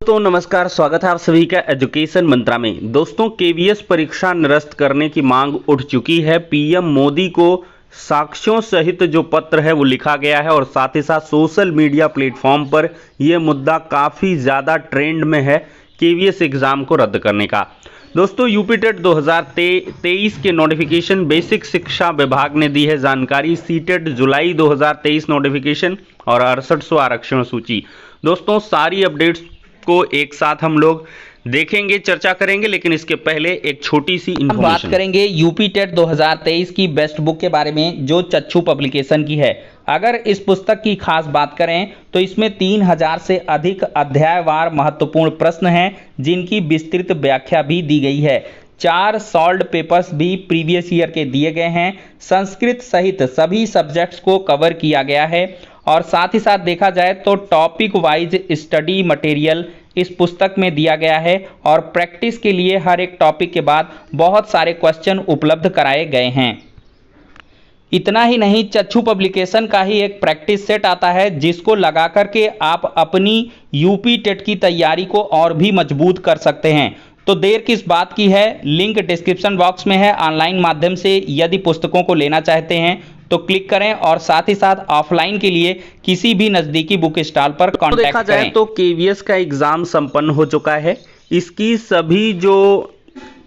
दोस्तों नमस्कार, स्वागत है आप सभी का एजुकेशन मंत्रा में। दोस्तों केवीएस परीक्षा निरस्त करने की मांग उठ चुकी है। पीएम मोदी को साक्ष्यों सहित जो पत्र है वो लिखा गया है और साथ ही साथ सोशल मीडिया प्लेटफॉर्म पर यह मुद्दा काफ़ी ज़्यादा ट्रेंड में है केवीएस एग्ज़ाम को रद्द करने का। दोस्तों यूपी टेट 2023 के नोटिफिकेशन बेसिक शिक्षा विभाग ने दी है जानकारी। सीटेट जुलाई 2023 नोटिफिकेशन और 68वां आरक्षण सूची। दोस्तों सारी अपडेट्स को एक साथ हम लोग देखेंगे, चर्चा करेंगे, लेकिन इसके पहले एक छोटी सी हम बात इंफॉर्मेशन करेंगे यूपी टेट 2023 की बेस्ट बुक के बारे में जो चच्चू पब्लिकेशन की है। अगर इस पुस्तक की खास बात करें तो इसमें 3000 से अधिक अध्यायवार महत्वपूर्ण प्रश्न हैं जिनकी विस्तृत व्याख्या भी दी गई है। 4 सॉल्व्ड पेपर्स भी प्रीवियस ईयर के दिए गए हैं। संस्कृत सहित सभी सब्जेक्ट्स को कवर किया गया है और साथ ही साथ देखा जाए तो टॉपिक वाइज स्टडी मटेरियल इस पुस्तक में दिया गया है और प्रैक्टिस के लिए हर एक टॉपिक के बाद बहुत सारे क्वेश्चन उपलब्ध कराए गए हैं। इतना ही नहीं, चच्चू पब्लिकेशन का ही एक प्रैक्टिस सेट आता है जिसको लगा करके आप अपनी यूपी टेट की तैयारी को और भी मजबूत कर सकते हैं। तो देर किस बात की है, लिंक डिस्क्रिप्शन बॉक्स में है। ऑनलाइन माध्यम से यदि पुस्तकों को लेना चाहते हैं तो क्लिक करें और साथ ही साथ ऑफलाइन के लिए किसी भी नजदीकी बुक स्टॉल पर कांटेक्ट देखा जाए करें। तो केवीएस का एग्जाम संपन्न हो चुका है। इसकी सभी जो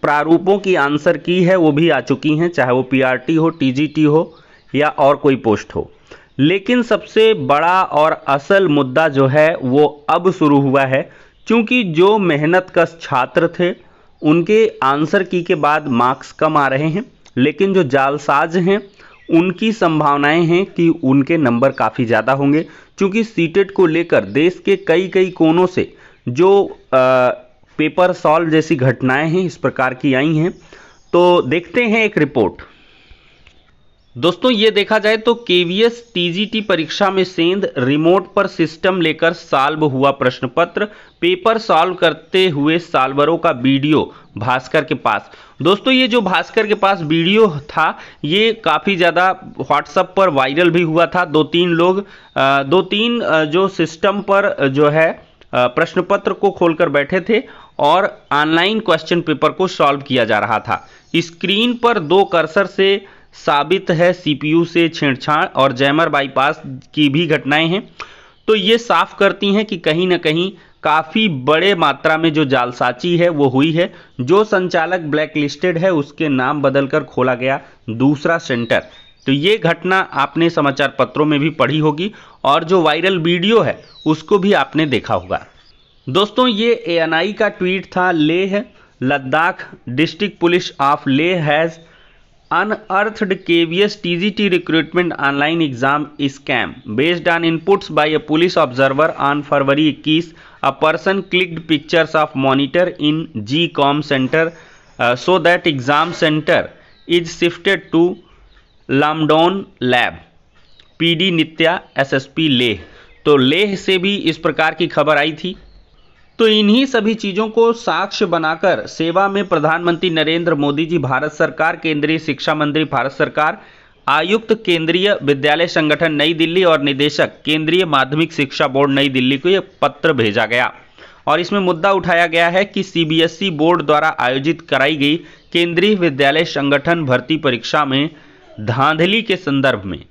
प्रारूपों की आंसर की है वो भी आ चुकी हैं, चाहे वो पीआरटी हो, टीजीटी हो या और कोई पोस्ट हो। लेकिन सबसे बड़ा और असल मुद्दा जो है वो अब शुरू हुआ है, क्योंकि जो मेहनतकश छात्र थे उनके आंसर की के बाद मार्क्स कम आ रहे हैं, लेकिन जो जालसाज हैं उनकी संभावनाएं हैं कि उनके नंबर काफ़ी ज़्यादा होंगे, क्योंकि सीटेट को लेकर देश के कई कोनों से जो पेपर सॉल्व जैसी घटनाएं हैं इस प्रकार की आई हैं। तो देखते हैं एक रिपोर्ट। दोस्तों ये देखा जाए तो केवीएस टीजीटी परीक्षा में सेंध रिमोट पर सिस्टम लेकर सॉल्व हुआ प्रश्न पत्र, पेपर सॉल्व करते हुए सॉल्वरों का वीडियो भास्कर के पास। दोस्तों ये जो भास्कर के पास वीडियो था ये काफ़ी ज़्यादा व्हाट्सएप पर वायरल भी हुआ था। दो तीन जो सिस्टम पर जो है प्रश्न पत्र को खोलकर बैठे थे और ऑनलाइन क्वेश्चन पेपर को सॉल्व किया जा रहा था। स्क्रीन पर 2 कर्सर से साबित है सीपीयू से छेड़छाड़ और जैमर बाईपास की भी घटनाएं हैं। तो ये साफ करती हैं कि कहीं ना कहीं काफ़ी बड़े मात्रा में जो जालसाजी है वो हुई है। जो संचालक ब्लैक लिस्टेड है उसके नाम बदलकर खोला गया दूसरा सेंटर। तो ये घटना आपने समाचार पत्रों में भी पढ़ी होगी और जो वायरल वीडियो है उसको भी आपने देखा होगा। दोस्तों ये एएनआई का ट्वीट था। Leh Ladakh district police of Leh has unearthed KVS TGT recruitment online exam scam based on inputs by a police observer on February 21. A person clicked pictures of monitor in GCOM center so that exam center is shifted to Lamdon lab. PD Nitya SSP Leh. तो लेह से भी इस प्रकार की खबर आई थी। तो इन्हीं सभी चीज़ों को साक्ष्य बनाकर सेवा में प्रधानमंत्री नरेंद्र मोदी जी, भारत सरकार, केंद्रीय शिक्षा मंत्री भारत सरकार, आयुक्त केंद्रीय विद्यालय संगठन नई दिल्ली और निदेशक केंद्रीय माध्यमिक शिक्षा बोर्ड नई दिल्ली को यह पत्र भेजा गया और इसमें मुद्दा उठाया गया है कि सीबीएसई बोर्ड द्वारा आयोजित कराई गई केंद्रीय विद्यालय संगठन भर्ती परीक्षा में धांधली के संदर्भ में।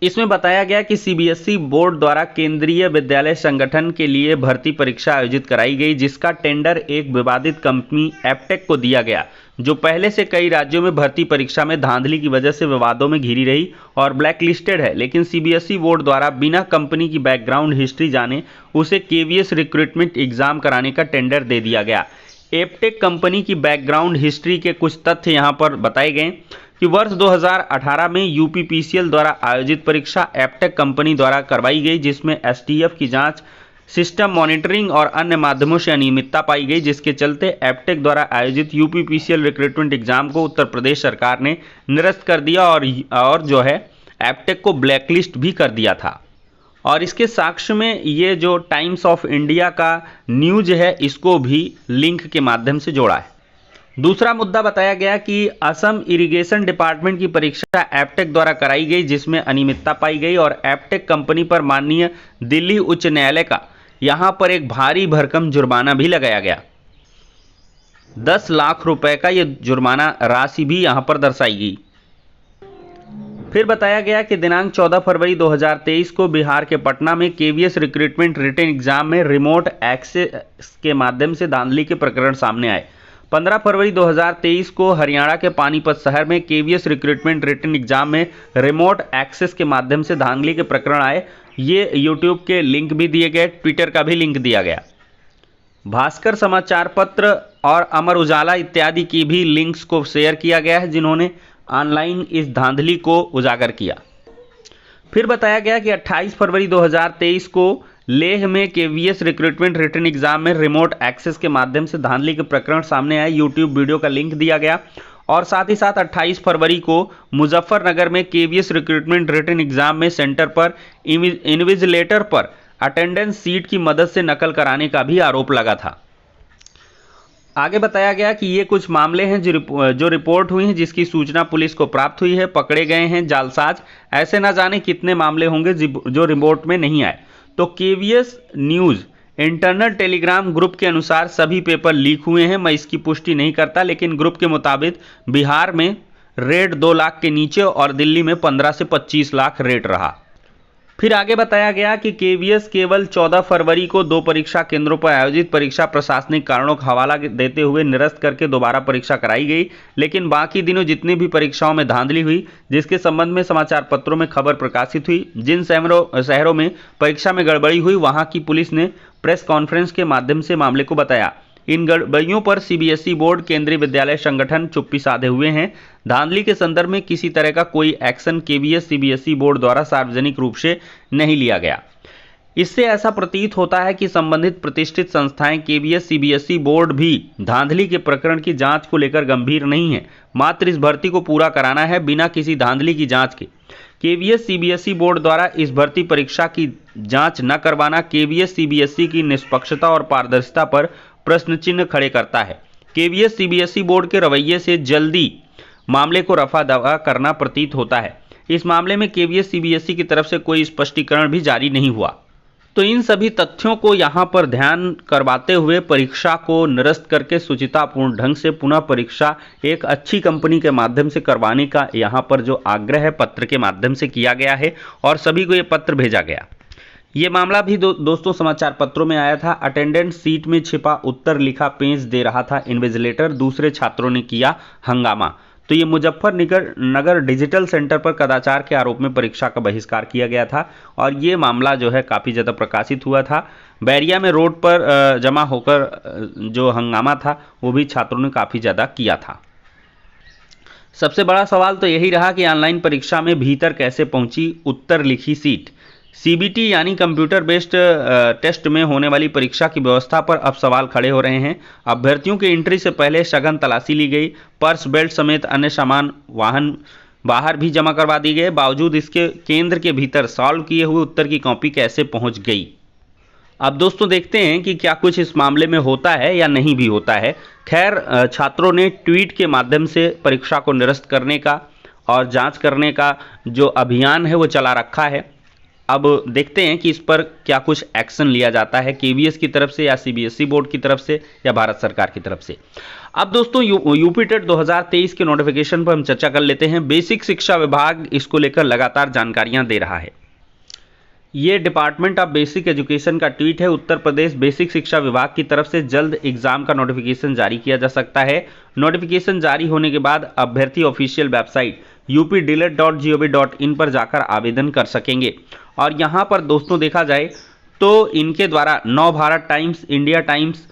इसमें बताया गया कि सीबीएसई बोर्ड द्वारा केंद्रीय विद्यालय संगठन के लिए भर्ती परीक्षा आयोजित कराई गई, जिसका टेंडर एक विवादित कंपनी एप्टेक को दिया गया, जो पहले से कई राज्यों में भर्ती परीक्षा में धांधली की वजह से विवादों में घिरी रही और ब्लैक लिस्टेड है। लेकिन सीबीएसई बोर्ड द्वारा बिना कंपनी की बैकग्राउंड हिस्ट्री जाने उसे केवीएस रिक्रूटमेंट एग्जाम कराने का टेंडर दे दिया गया। एप्टेक कंपनी की बैकग्राउंड हिस्ट्री के कुछ तथ्य यहाँ पर बताए गए कि वर्ष 2018 में यूपीपीसीएल द्वारा आयोजित परीक्षा एप्टेक कंपनी द्वारा करवाई गई, जिसमें एसटीएफ की जांच, सिस्टम मॉनिटरिंग और अन्य माध्यमों से अनियमितता पाई गई, जिसके चलते एप्टेक द्वारा आयोजित यूपीपीसीएल रिक्रूटमेंट एग्जाम को उत्तर प्रदेश सरकार ने निरस्त कर दिया और जो है एप्टेक को ब्लैकलिस्ट भी कर दिया था। और इसके साक्ष्य में ये जो टाइम्स ऑफ इंडिया का न्यूज है इसको भी लिंक के माध्यम से जोड़ा है। दूसरा मुद्दा बताया गया कि असम इरिगेशन डिपार्टमेंट की परीक्षा एप्टेक द्वारा कराई गई, जिसमें अनियमितता पाई गई और एप्टेक कंपनी पर माननीय दिल्ली उच्च न्यायालय का यहां पर एक भारी भरकम जुर्माना भी लगाया गया। 10 लाख रुपए का यह जुर्माना राशि भी यहां पर दर्शाई गई। फिर बताया गया कि दिनांक 14 फरवरी 2023 को बिहार के पटना में केवीएस रिक्रूटमेंट रिटन एग्जाम में रिमोट एक्सेस के माध्यम से धांधली के प्रकरण सामने आए। 15 फरवरी 2023 को हरियाणा के पानीपत शहर में केवीएस रिक्रूटमेंट रिटन एग्जाम में रिमोट एक्सेस के माध्यम से धांधली के प्रकरण आए। ये यूट्यूब के लिंक भी दिए गए, ट्विटर का भी लिंक दिया गया। भास्कर समाचार पत्र और अमर उजाला इत्यादि की भी लिंक्स को शेयर किया गया है, जिन्होंने ऑनलाइन इस धांधली को उजागर किया। फिर बताया गया कि 28 फरवरी 2023 को लेह में केवीएस रिक्रूटमेंट रिटन एग्जाम में रिमोट एक्सेस के माध्यम से धांधली के प्रकरण सामने आए। यूट्यूब वीडियो का लिंक दिया गया। और साथ ही साथ 28 फरवरी को मुजफ्फरनगर में केवीएस रिक्रूटमेंट रिटन एग्जाम में सेंटर पर इन्विजिलेटर पर अटेंडेंस सीट की मदद से नकल कराने का भी आरोप लगा था। आगे बताया गया कि ये कुछ मामले हैं जो रिपोर्ट हुई हैं, जिसकी सूचना पुलिस को प्राप्त हुई है। पकड़े गए हैं जालसाज। ऐसे ना जाने कितने मामले होंगे जो रिपोर्ट में नहीं आए। तो KVS news internal Telegram group के अनुसार सभी पेपर लीक हुए हैं। मैं इसकी पुष्टि नहीं करता, लेकिन ग्रुप के मुताबिक बिहार में रेट 2 लाख के नीचे और दिल्ली में 15 से 25 लाख रेट रहा। फिर आगे बताया गया कि केवीएस केवल 14 फरवरी को 2 परीक्षा केंद्रों पर आयोजित परीक्षा प्रशासनिक कारणों का हवाला देते हुए निरस्त करके दोबारा परीक्षा कराई गई, लेकिन बाकी दिनों जितनी भी परीक्षाओं में धांधली हुई, जिसके संबंध में समाचार पत्रों में खबर प्रकाशित हुई, जिन शहरों में परीक्षा में गड़बड़ी हुई, वहां की पुलिस ने प्रेस कॉन्फ्रेंस के माध्यम से मामले को बताया। इन गड़बड़ियों पर सीबीएसई बोर्ड, केंद्रीय विद्यालय संगठन चुप्पी साधे हुए हैं। धांधली के संदर्भ में किसी तरह का कोई एक्शन केवीएस सीबीएसई बोर्ड द्वारा सार्वजनिक रूप से नहीं लिया गया। इससे ऐसा प्रतीत होता है कि संबंधित प्रतिष्ठित संस्थाएं केवीएस सीबीएसई बोर्ड भी धांधली के प्रकरण की जांच को लेकर गंभीर नहीं है। मात्र इस भर्ती को पूरा कराना है, बिना किसी धांधली की जांच के। केवीएस सीबीएसई बोर्ड द्वारा इस भर्ती परीक्षा की जांच न करवाना केवीएस सीबीएसई की निष्पक्षता और पारदर्शिता पर प्रश्न चिन्ह खड़े करता है। केवीएस सीबीएसई बोर्ड के रवैये से जल्दी मामले को रफा दफा करना प्रतीत होता है। इस मामले में केवीएस सीबीएसई की तरफ से कोई स्पष्टीकरण भी जारी नहीं हुआ। तो इन सभी तथ्यों को यहाँ पर ध्यान करवाते हुए परीक्षा को निरस्त करके सुचितापूर्ण ढंग से पुनः परीक्षा एक अच्छी कंपनी के माध्यम से करवाने का यहाँ पर जो आग्रह है पत्र के माध्यम से किया गया है और सभी को ये पत्र भेजा गया। ये मामला भी दोस्तों समाचार पत्रों में आया था। अटेंडेंस सीट में छिपा उत्तर लिखा पेंच दे रहा था इन्विजिलेटर, दूसरे छात्रों ने किया हंगामा। तो ये मुजफ्फरनगर डिजिटल सेंटर पर कदाचार के आरोप में परीक्षा का बहिष्कार किया गया था और ये मामला जो है काफ़ी ज़्यादा प्रकाशित हुआ था। बैरिया में रोड पर जमा होकर जो हंगामा था वो भी छात्रों ने काफ़ी ज़्यादा किया था। सबसे बड़ा सवाल तो यही रहा कि ऑनलाइन परीक्षा में भीतर कैसे पहुंची उत्तर लिखी सीट। सीबीटी यानी कंप्यूटर बेस्ड टेस्ट में होने वाली परीक्षा की व्यवस्था पर अब सवाल खड़े हो रहे हैं। अभ्यर्थियों की एंट्री से पहले सघन तलाशी ली गई। पर्स, बेल्ट समेत अन्य सामान वाहन बाहर भी जमा करवा दी गए। बावजूद इसके केंद्र के भीतर सॉल्व किए हुए उत्तर की कॉपी कैसे पहुंच गई। अब दोस्तों देखते हैं कि क्या कुछ इस मामले में होता है या नहीं भी होता है। खैर, छात्रों ने ट्वीट के माध्यम से परीक्षा को निरस्त करने का और जाँच करने का जो अभियान है वो चला रखा है। अब देखते हैं कि इस पर क्या कुछ एक्शन लिया जाता है केवीएस की तरफ से या सीबीएसई बोर्ड की तरफ से या भारत सरकार की तरफ से। अब दोस्तों यूपी टेट 2023 के नोटिफिकेशन पर हम चर्चा कर लेते हैं। बेसिक शिक्षा विभाग इसको लेकर लगातार जानकारियां दे रहा है। ये डिपार्टमेंट ऑफ बेसिक एजुकेशन का ट्वीट है। उत्तर प्रदेश बेसिक शिक्षा विभाग की तरफ से जल्द एग्जाम का नोटिफिकेशन जारी किया जा सकता है। नोटिफिकेशन जारी होने के बाद अभ्यर्थी ऑफिशियल वेबसाइट updilet.gov.in पर जाकर आवेदन कर सकेंगे। और यहाँ पर दोस्तों देखा जाए तो इनके द्वारा Navbharat times, India times,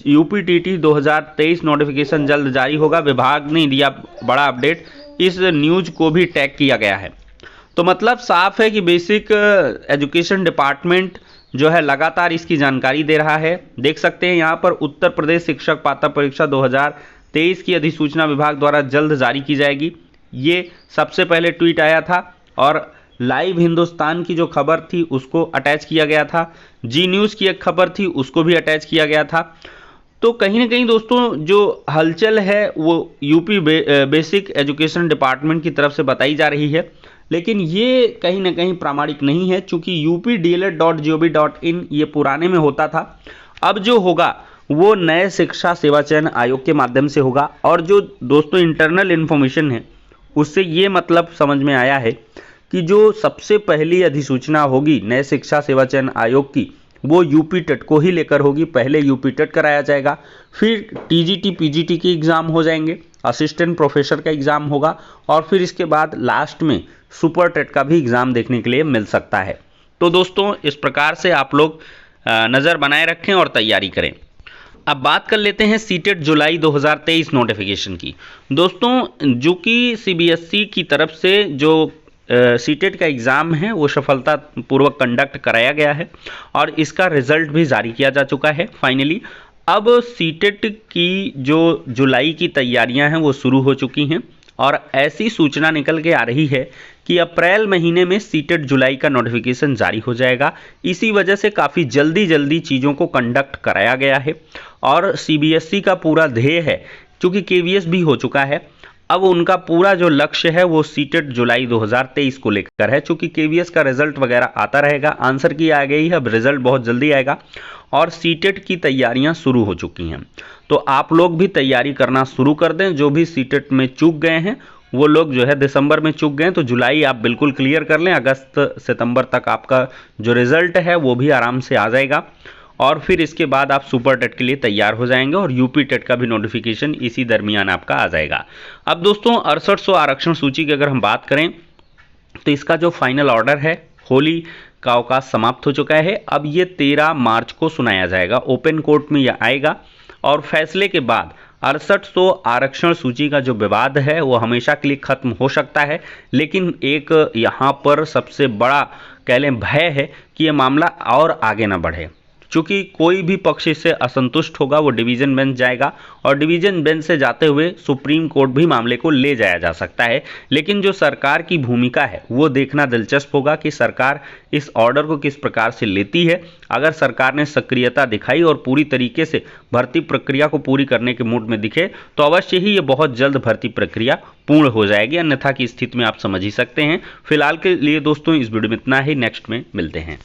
UPTT 2023 notification जल्द जारी होगा। विभाग ने दिया बड़ा अपडेट, इस न्यूज को भी टैग किया गया है। तो मतलब साफ है कि बेसिक एजुकेशन डिपार्टमेंट जो है लगातार इसकी जानकारी दे रहा है। देख सकते हैं यहाँ पर उत्तर प्रदेश शिक्षक पात्रता परीक्षा 2023 की अधिसूचना विभाग द्वारा जल्द जारी की जाएगी। ये सबसे पहले ट्वीट आया था और लाइव हिंदुस्तान की जो खबर थी उसको अटैच किया गया था। जी न्यूज़ की एक खबर थी उसको भी अटैच किया गया था। तो कहीं ना कहीं दोस्तों जो हलचल है वो यूपी बेसिक एजुकेशन डिपार्टमेंट की तरफ से बताई जा रही है। लेकिन ये कहीं ना कहीं प्रामाणिक नहीं है, चूंकि updled.gov.in ये पुराने में होता था। अब जो होगा वो नए शिक्षा सेवा चयन आयोग के माध्यम से होगा। और जो दोस्तों इंटरनल इन्फॉर्मेशन है उससे ये मतलब समझ में आया है कि जो सबसे पहली अधिसूचना होगी नए शिक्षा सेवा चयन आयोग की वो यूपी टेट को ही लेकर होगी। पहले यूपी टेट कराया जाएगा, फिर टीजीटी पीजीटी के एग्ज़ाम हो जाएंगे, असिस्टेंट प्रोफेसर का एग्ज़ाम होगा, और फिर इसके बाद लास्ट में सुपर टेट का भी एग्ज़ाम देखने के लिए मिल सकता है। तो दोस्तों इस प्रकार से आप लोग नज़र बनाए रखें और तैयारी करें। अब बात कर लेते हैं सीटेट जुलाई 2023 नोटिफिकेशन की। दोस्तों जो कि सीबीएसई की तरफ से जो सीटेट का एग्ज़ाम है वो सफलतापूर्वक कंडक्ट कराया गया है और इसका रिजल्ट भी जारी किया जा चुका है फाइनली। अब सीटेट की जो जुलाई की तैयारियां हैं वो शुरू हो चुकी हैं और ऐसी सूचना निकल के आ रही है कि अप्रैल महीने में सीटेट जुलाई का नोटिफिकेशन जारी हो जाएगा। इसी वजह से काफ़ी जल्दी चीज़ों को कंडक्ट कराया गया है और सीबीएसई का पूरा ध्येय है, क्योंकि केवीएस भी हो चुका है, अब उनका पूरा जो लक्ष्य है वो सीटेट जुलाई 2023 को लेकर है। चूंकि केवीएस का रिजल्ट वगैरह आता रहेगा, आंसर की आ गई है, अब रिजल्ट बहुत जल्दी आएगा और सीटेट की तैयारियां शुरू हो चुकी हैं। तो आप लोग भी तैयारी करना शुरू कर दें। जो भी सीटेट में चूक गए हैं वो लोग जो है दिसंबर में चूक गए तो जुलाई आप बिल्कुल क्लियर कर लें। अगस्त सितंबर तक आपका जो रिजल्ट है वो भी आराम से आ जाएगा और फिर इसके बाद आप सुपर टेट के लिए तैयार हो जाएंगे और यूपी टेट का भी नोटिफिकेशन इसी दरमियान आपका आ जाएगा। अब दोस्तों 6800 आरक्षण सूची की अगर हम बात करें तो इसका जो फाइनल ऑर्डर है, होली का अवकाश समाप्त हो चुका है। अब ये 13 मार्च को सुनाया जाएगा, ओपन कोर्ट में यह आएगा और फैसले के बाद 6800 आरक्षण सूची का जो विवाद है वो हमेशा के लिए खत्म हो सकता है। लेकिन एक यहाँ पर सबसे बड़ा कह लें भय है कि ये मामला और आगे ना बढ़े, चूँकि कोई भी पक्ष इससे असंतुष्ट होगा वो डिवीज़न बेंच जाएगा और डिवीज़न बेंच से जाते हुए सुप्रीम कोर्ट भी मामले को ले जाया जा सकता है। लेकिन जो सरकार की भूमिका है वो देखना दिलचस्प होगा कि सरकार इस ऑर्डर को किस प्रकार से लेती है। अगर सरकार ने सक्रियता दिखाई और पूरी तरीके से भर्ती प्रक्रिया को पूरी करने के मूड में दिखे तो अवश्य ही ये बहुत जल्द भर्ती प्रक्रिया पूर्ण हो जाएगी, अन्यथा की स्थिति में आप समझ ही सकते हैं। फिलहाल के लिए दोस्तों इस वीडियो में इतना ही, नेक्स्ट में मिलते हैं।